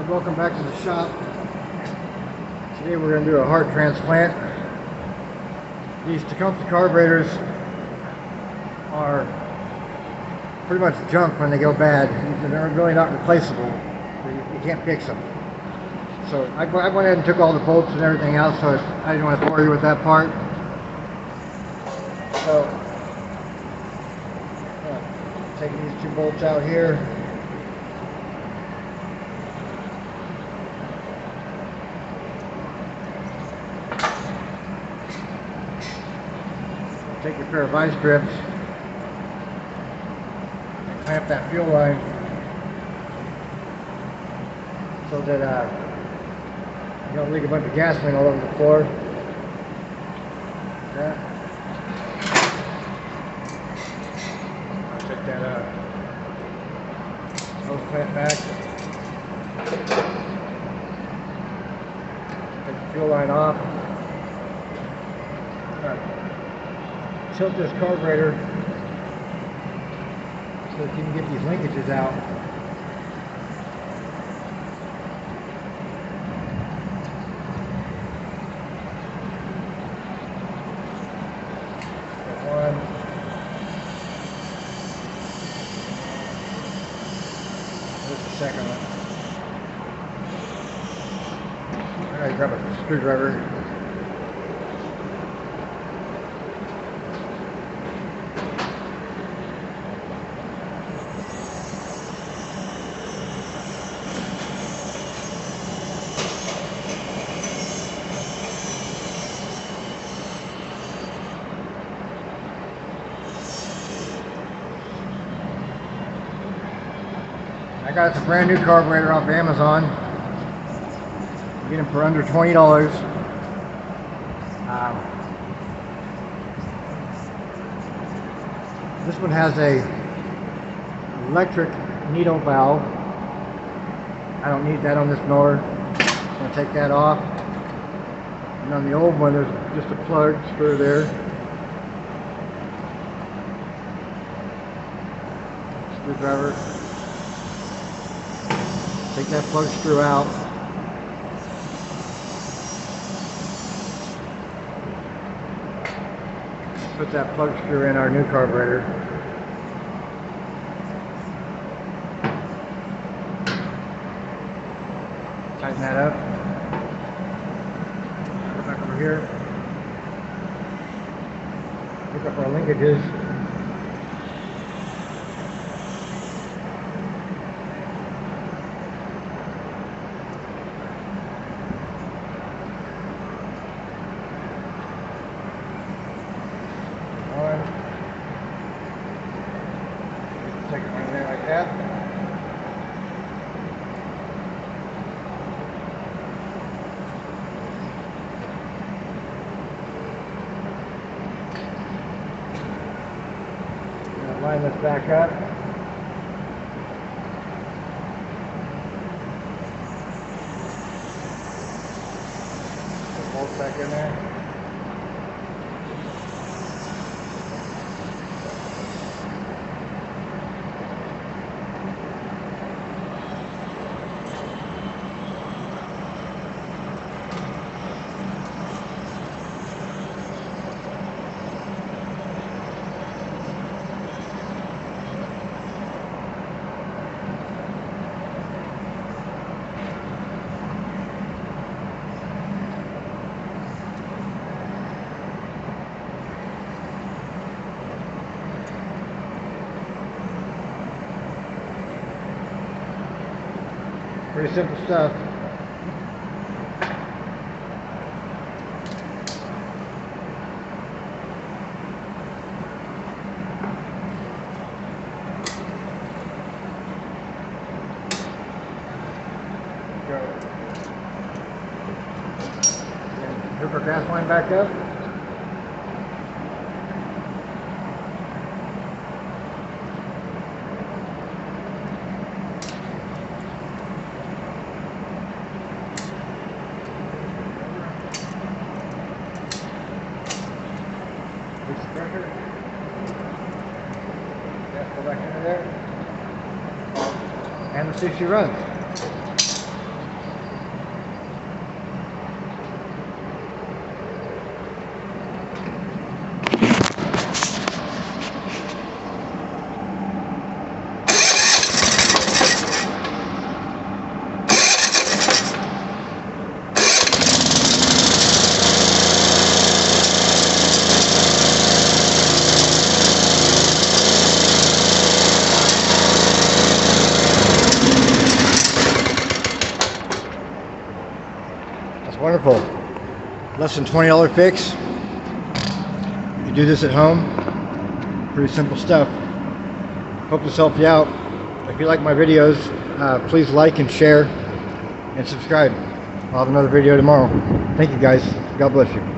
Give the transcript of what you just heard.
Welcome back to the shop. Today we're going to do a heart transplant. These Tecumseh carburetors are pretty much junk when they go bad. They're really not replaceable. You can't fix them. So I went ahead and took all the bolts and everything out, so I didn't want to bore you with that part. So taking these two bolts out here. Take your pair of vice grips and clamp that fuel line so that you don't leak a bunch of gasoline all over the floor. Like I'll take that hose clamp back. Take the fuel line off. Tilt this carburetor so that you can get these linkages out. One. There's the second one. Alright, grab a screwdriver. I got this brand new carburetor off Amazon. You get them for under $20. This one has a electric needle valve. I don't need that on this mower. I'm going to take that off. And on the old one, there's just a plug screw there. Screwdriver. Take that plug screw out. Put that plug screw in our new carburetor. Tighten that up. Go back over here. Pick up our linkages. Take it right there like that. Now line this back up. Put the bolts back in there. Pretty simple stuff. Go. Hook our gas line back up. Release the pressure. Go back into there. And the 60 runs. That's wonderful. Less than $20 fix. You do this at home. Pretty simple stuff. Hope this helped you out. If you like my videos, please like and share and subscribe. I'll have another video tomorrow. Thank you guys. God bless you.